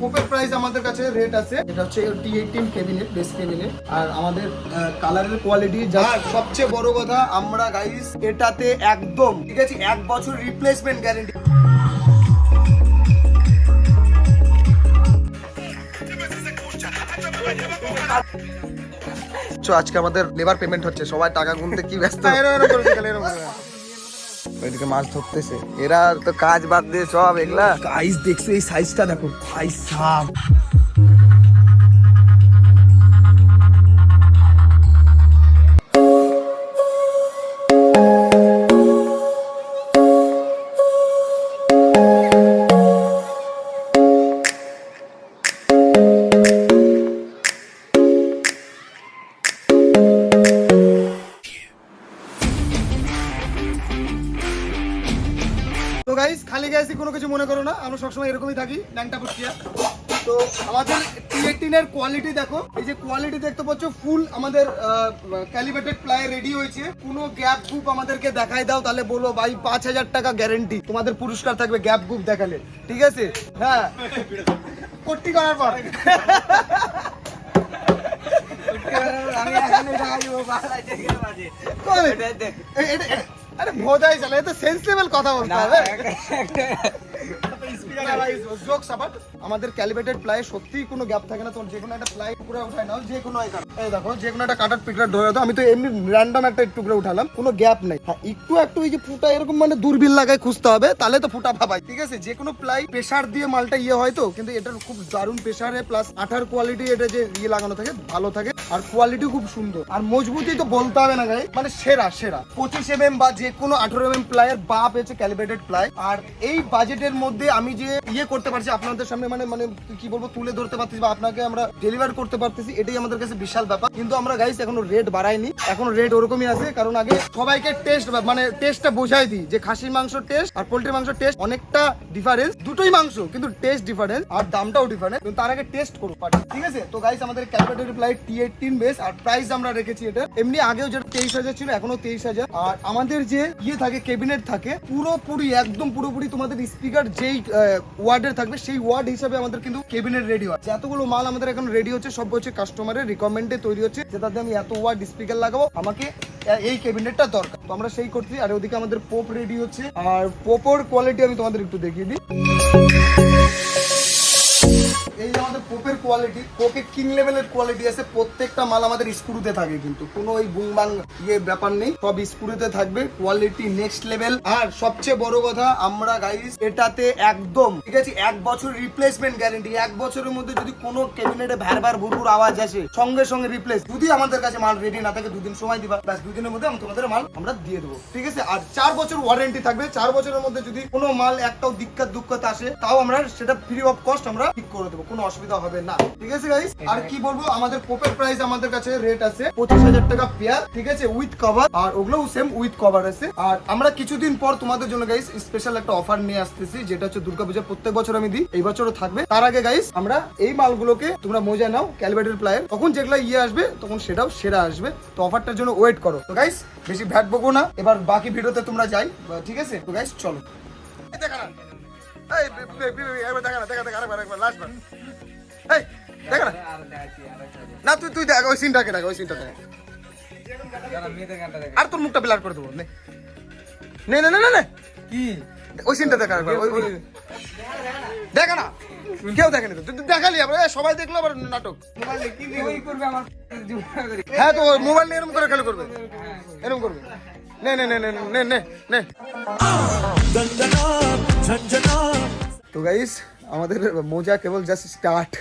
পোপের price আমাদের কাছে rate আছে, এটা হচ্ছে T18 ক্যাবিনেট, বেস ক্যাবিনেট। আর আমাদের কালারের কোয়ালিটি যা সবচেয়ে বড় কথা, আমরা গাইস এটাতে একদম ঠিক আছে 1 বছর রিপ্লেসমেন্ট গ্যারেন্টি। আজকে আমাদের লেবার পেমেন্ট হচ্ছে, সবাই টাকা গুনতে কি ব্যস্ত, এদিকে মাছ ধরতেছে এরা, তো কাজ বাদ দিয়ে সব এগুলা। গাইস দেখছো এই সাইজটা দেখো, ভাই সাব খালি গ্যাসই কোনো কিছু মনে করো না, আমরা সবসময় এরকমই থাকি ল্যাংটা পুষ্টিয়া। তো আমাদের T18 এর কোয়ালিটি দেখো, এই যে কোয়ালিটি দেখতে পাচ্ছ, ফুল আমাদের ক্যালিব্রেটেড প্লাই রেডি হয়েছে। কোনো গ্যাপ গ্রুপ আমাদেরকে দেখাই দাও তাহলে বলো ভাই 5000 টাকা গ্যারেন্টি, তোমাদের পুরস্কার থাকবে গ্যাপ গ্রুপ দেখালে, ঠিক আছে? হ্যাঁ, কোটি করার পর আরে ভোজাই চলে, তো সেন্সিবল কথা বলতে হবে। আমাদের ক্যালিব্রেটেড প্লাই সত্যি কোনো গ্যাপ থাকে না, তোমার যে কোনো একটা প্লাই টুকরা উঠায় নাও, যে কোনো এই দেখো যে কোনো একটা কাটার পিকটা ধরে দাও। আমি তো এমনি র্যান্ডম একটা টুকরা উঠালাম, কোনো গ্যাপ নাই। হ্যাঁ, একটু এই যে ফুটা এরকম মানে দূরবীন লাগায় খুঁজতে হবে, তাহলে তো ফুটা পাবাই, ঠিক আছে? যে কোনো প্লাই প্রেসার দিয়ে মালটা হয় তো, কিন্তু এটার খুব দারুণ প্রেসারে প্লাস আঠার কোয়ালিটি, এটা যে লাগানো থাকে ভালো থাকে, আর কোয়ালিটি খুব সুন্দর, আর মজবুতি তো বলতে হবে না গাই, মানে সেরা 25 mm বা যে কোনো 18 mm প্লাইয়ের বাপ হচ্ছে ক্যালিব্রেটেড প্লাই। আর এই বাজেটের মধ্যে আমি যে করতে পারছি আপনাদের সামনে, মানে কি বলবো, তুলে ধরতে পারতেছি বা আপনাকে আমরা ডেলিভার করতে পারতেছি, এটাই আমাদের কাছে বিশাল ব্যাপার। কিন্তু আমরা গাইস এখনো রেট বাড়াইনি, এখনো রেট ওরকমই আছে, কারণ আগে সবাইকে টেস্ট মানে টেস্টটা বোঝাই দিই যে খাসির মাংস টেস্ট আর পোল্ট্রি মাংস টেস্ট অনেকটা ডিফারেন্স, দুটোই মাংস কিন্তু টেস্ট ডিফারেন্স আর দামটাও ডিফারেন্স, কিন্তু তার আগে টেস্ট করো, ঠিক আছে? তো গাইস আমাদের ক্যালিব্রেটেড প্লাই T18 বেস, আর প্রাইস আমরা রেখেছি এটা এমনি আগেও যেটা 23,000 ছিল, এখনো 23,000। আর আমাদের যে থাকে ক্যাবিনেট থাকে পুরোপুরি একদম পুরোপুরি তোমাদের স্পিকার যেই ওয়ার্ডের থাকবে সেই ওয়ার্ড হিসাবে আমাদের কিন্তু ক্যাবিনেট রেডি হয়। এতগুলো মাল আমাদের এখন রেডি হচ্ছে, সব হচ্ছে কাস্টমারের রিকমেন্ডে তৈরি হচ্ছে, যেটাতে আমি এত ওয়ার্ড স্পিকার লাগাবো, আমাকে এই ক্যাবিনেটটা দরকার, তো আমরা সেই করছি। আর ওদিকে আমাদের পোপ রেডি হচ্ছে, আর পোপোর কোয়ালিটি আমি তোমাদের একটু দেখিয়ে দিই। এই যে আমাদের পোপের কোয়ালিটি, পোপে কিং লেভেলের কোয়ালিটি আছে, প্রত্যেকটা মাল আমাদের স্ক্রুতে থাকে, কিন্তু কোনো ওই বুংবাং ব্যাপার নেই, সব স্ক্রুতে থাকবে, কোয়ালিটি নেক্সট লেভেল। আর সবচেয়ে বড় কথা, আমরা গাইস এটাতে একদম ঠিক আছে 1 বছর রিপ্লেসমেন্ট গ্যারেন্টি। 1 বছরের মধ্যে যদি কোনো ক্যাবিনেটে ভ্যার ভুরভুর আওয়াজ আসে, সঙ্গে সঙ্গে রিপ্লেস। যদি আমাদের কাছে মাল রেডি না থাকে 2 দিন সময় দিবা, ব্যাস 2 দিনের মধ্যে তোমাদের মাল আমরা দিয়ে দেবো, ঠিক আছে? আর 4 বছর ওয়ারেন্টি থাকবে, 4 বছরের মধ্যে যদি কোনো মাল একটাও দুঃখত আসে, তাও আমরা সেটা ফ্রি অফ কস্ট আমরা ঠিক করে দেবো, কোনো অসুবিধা হবে না, ঠিক আছে গাইস? আর কি বলবো, আমাদের পোপের প্রাইস আমাদের কাছে রেট আছে 25,000 টাকা পেয়ার, ঠিক আছে, উইথ কভার, আর ওগুলোও সেম উইথ কভার আছে। আর আমরা কিছুদিন পর তোমাদের জন্য গাইস স্পেশাল একটা অফার নিয়ে আসতেছি, যেটা হচ্ছে দুর্গাপূজা, প্রত্যেক বছর আমি দিই, এই বছরও থাকবে। তার আগে গাইস আমরা এই মালগুলোকে তোমরা মজা নাও ক্যালিব্রেটেড প্লাইয়ের, তখন যেগুলো আসবে তখন সেটাও সেরা আসবে, তো অফারটার জন্য ওয়েট করো। তো গাইস বেশি ভ্যাট বকো না, এবার বাকি ভিডিওতে তোমরা যাই, ঠিক আছে? তো গাইস চলো, দেখা না না তুই দেখ ওই সিনটাকে দেখ, ওই সিনটাকে আর তোর মুখটা ব্লার করে দেবো, নে কি ওই সিনটা দেখা, দেখা না কেউ দেখেনি তো, তুই দেখালি আবার সবাই দেখলো আবার নাটক। হ্যাঁ, তো মোবাইল নিয়ে এরকম করে খেলে করবে, এরকম করবে, নে। তো গাইস আমাদের মজা কেবল জাস্ট স্টার্ট,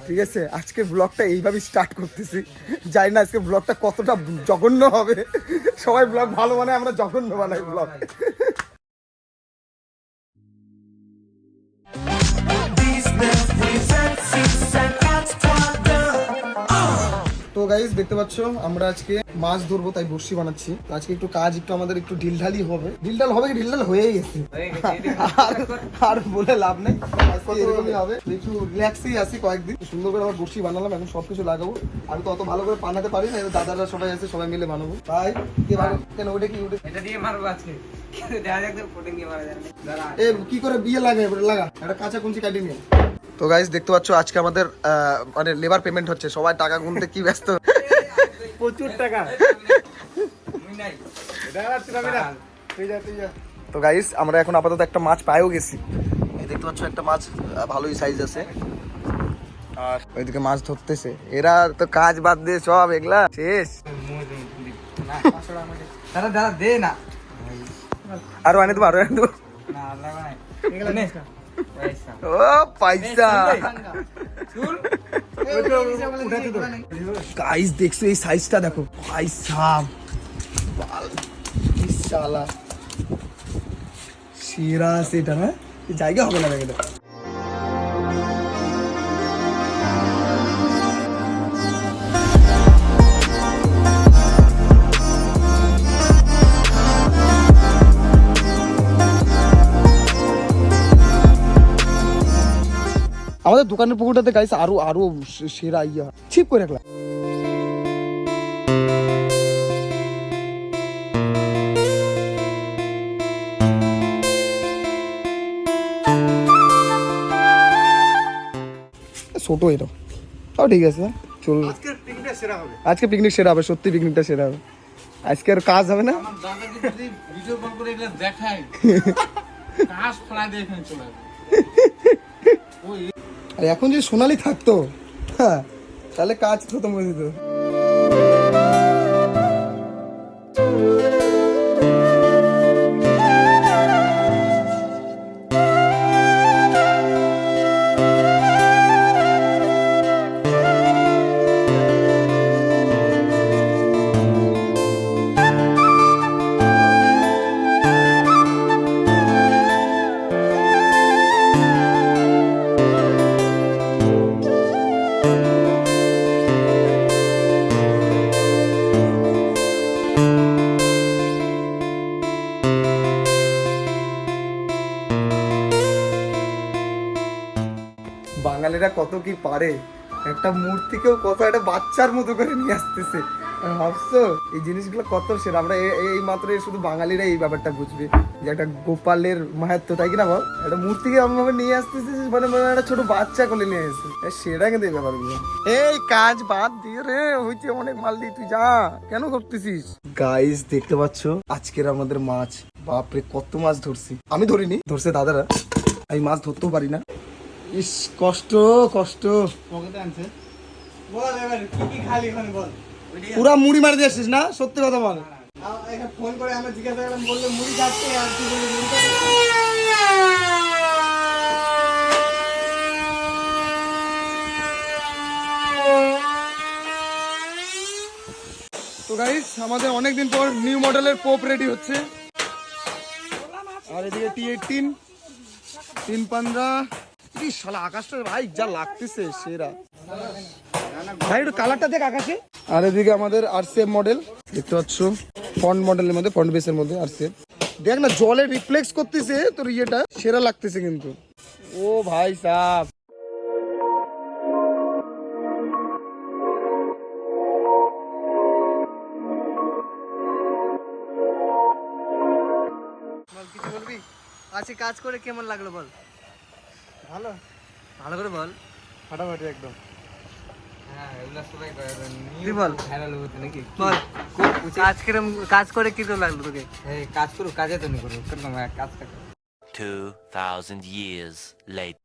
ঠিক আছে? আজকে ব্লগটা এইভাবে স্টার্ট করতেছি, জানি না আজকে ব্লগটা কতটা জঘন্য হবে, সবাই ব্লগ ভালো বানায়, আমরা জঘন্য বানাই ব্লগ। তো গাইস দেখতে পাচ্ছ আমরা আজকে মাছ ধরবো, তাই বড়শি বানাচ্ছি। তো আজকে একটু কাজ একটু আমাদের একটু ঢিলঢালি হবে, ঢিলঢাল হয়েই গেছে, আর বলে লাভ নেই, এরকমই হবে। একটু রিল্যাক্সেই আছি কয়েকদিন, সুন্দর করে আমার বড়শি বানালাম, এখন সবকিছু লাগাবো। আমি তো অত ভালো করে বানাতে পারি না, দাদারা সবাই আছে, সবাই মিলে বানাবো। ভাই কে ভালো কেন, ওটা কি এটা দিয়ে মারবো আজকে, কি করে বিয়ে লাগে লাগা, একটা কাঁচা কুঞ্চি কাটি নিয়ে তো গাইস দেখতে পাচ্ছ আজকে আমাদের মানে লেবার পেমেন্ট হচ্ছে, সবাই টাকা গুনতে কি ব্যস্ত। প্রচুর টাকা। তো গাইস আমরা এখন আপাতত একটা মাছ পাইও গেছি, এই দেখতে পাচ্ছ একটা মাছ ভালোই সাইজ আছে, আর ওইদিকে মাছ ধরতেছে এরা, তো কাজ বাদ দিয়ে সব এগুলা শেষ। দাদা দাদা দে না, আরো আনে দেবো, আরো আনে দেবো। ও পয়সা গাইস দেখছো এই সাইজটা দেখো ভাই সাব, শালা সেরা সেটা না, জায়গা হবে না দেখে। আমাদের দোকানের পুকুরটাতে গাইস আরো আরো সেরা ইয়া ছিপ করে রাখলাম। ছোট এটা তাও ঠিক আছে, চল আজকে পিকনিক সেরা হবে, সত্যি পিকনিকটা সেরা হবে। আজকে আর কাজ হবে না, এখন যদি সোনালি থাকতো হ্যাঁ তাহলে কাজ খতম করে দিত। বাঙালিরা কত কি পারে, একটা মূর্তিকেও কত একটা বাচ্চার মতো করে নিয়ে আসতেছে, ভাবছো এই জিনিসগুলো কত সেরা। আমরা এই মাত্র শুধু বাঙালিরা এই ব্যাপারটা বুঝবে যে একটা গোপালের মাহাত্ম্য, তাই কিনা বল, একটা মূর্তিকে এমন ভাবে নিয়ে আসতেছে মানে মানে একটা ছোট বাচ্চা কোলে নিয়ে এসে, সেটা কিন্তু এই ব্যাপারগুলো। এই কাজ বাদ দিয়ে রে, হইতে অনেক মাল দিয়ে তুই যা, কেন করতেছিস? গাইস দেখতে পাচ্ছ আজকের আমাদের মাছ, বাপরে কত মাছ ধরছি, আমি ধরিনি, ধরছে দাদারা, আমি মাছ ধরতেও পারি না। ইস কষ্ট কষ্ট, পকেটে আনছে। বল এবার কি কি খালি ওখানে বল। পুরা মুড়ি মারি দিয়ে আসছিস না, সত্যি কথা বল। একটা ফোন করে আমরা জিজ্ঞাসা করলাম, বললো মুড়ি যাচ্ছে, আর কি বলি মুড়ি তো গাইস আমাদের অনেকদিন পর নিউ মডেলের পোপ রেডি হচ্ছে, আর এদিকে T18 315। কি শালা আকাশটা ভাই যা লাগতেছে সেরা ভাই, একটু কালারটা দেখ আকাশে। আর এদিকে আমাদের RCF মডেল দেখতে পাচ্ছ, ফন্ট মডেলের মধ্যে, ফন্ট বেসের মধ্যে RCF, দেখ না জলে রিফ্লেক্স করতেছে তোর, ইয়েটা সেরা লাগতেছে কিন্তু। ও ভাই সাহ কিছু বলবি? আজকে কাজ করে কেমন লাগলো বল? ভালো, ভালো করে বল, ফাটাফাটি একদম। হ্যাঁ এগুলা সবাই করে, তুই বল ভাইরাল হতে নাকি বল। আজকে কাজ করে কি লাগলো তোকে? এই কাজ করো, কাজে তো নি করো, করলাম কাজটা 2000 years later.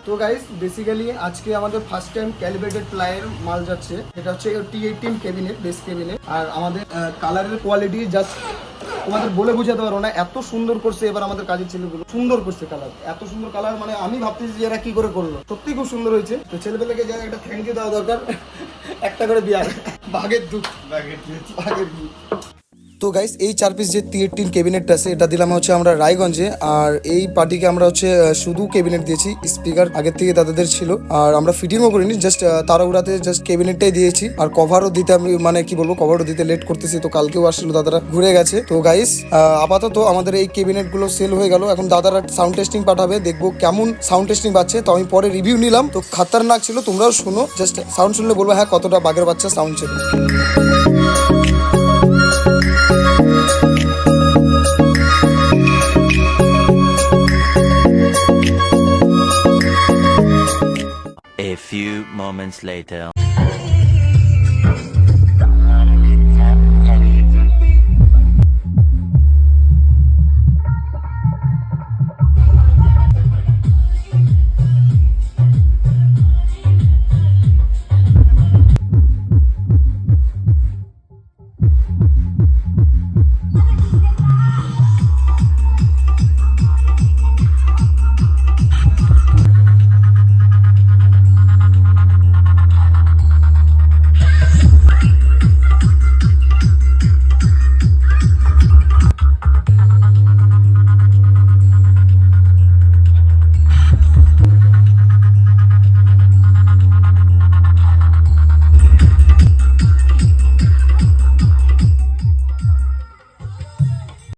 তো গাইস বেসিক্যালি আজকে আমাদের ফার্স্ট টাইম ক্যালিব্রেটেড প্লাইয়ের মাল যাচ্ছে, এটা হচ্ছে T18 ক্যাবিনেট, বেস ক্যাবিনেট। আর আমাদের কালারের কোয়ালিটি জাস্ট তোমাদের বলে বোঝাতে পারবো না, এত সুন্দর করছে এবার আমাদের কাজের ছেলেগুলো, সুন্দর করছে কালার, এত সুন্দর কালার মানে আমি ভাবতেছি যে এরা কি করে করলো, সত্যি খুব সুন্দর হয়েছে। তো ছেলেপেলেকে যা একটা থ্যাংক ইউ দেওয়া দরকার, একটা করে বিয়ার, ভাগের দুধ, ভাগের দুধ। তো তো গাইস এই 4 পিস যে T18 ক্যাবিনেটটা আছে এটা দিলাম হচ্ছে আমরা রায়গঞ্জে। আর এই পার্টিকে আমরা হচ্ছে শুধু ক্যাবিনেট দিয়েছি, স্পিকার আগের থেকে দাদাদের ছিল আর আমরা ফিটিংও করিনি, জাস্ট তাড়াহুড়াতে জাস্ট ক্যাবিনেটটাই দিয়েছি। আর কভারও দিতে আমি মানে কি বলবো, কভারও দিতে লেট করতেছি, তো কালকেও আসছিল দাদারা ঘুরে গেছে। তো গাইস আপাতত আমাদের এই ক্যাবিনেট গুলো সেল হয়ে গেল। এখন দাদারা সাউন্ড টেস্টিং পাঠাবে, দেখবো কেমন সাউন্ড টেস্টিং পাচ্ছে। তো আমি পরে রিভিউ নিলাম, তো খাতারনাক ছিল, তোমরাও শুনো, জাস্ট সাউন্ড শুনলে বলবো হ্যাঁ কতটা বাঘের বাচ্চা সাউন্ড ছিল। A few moments later.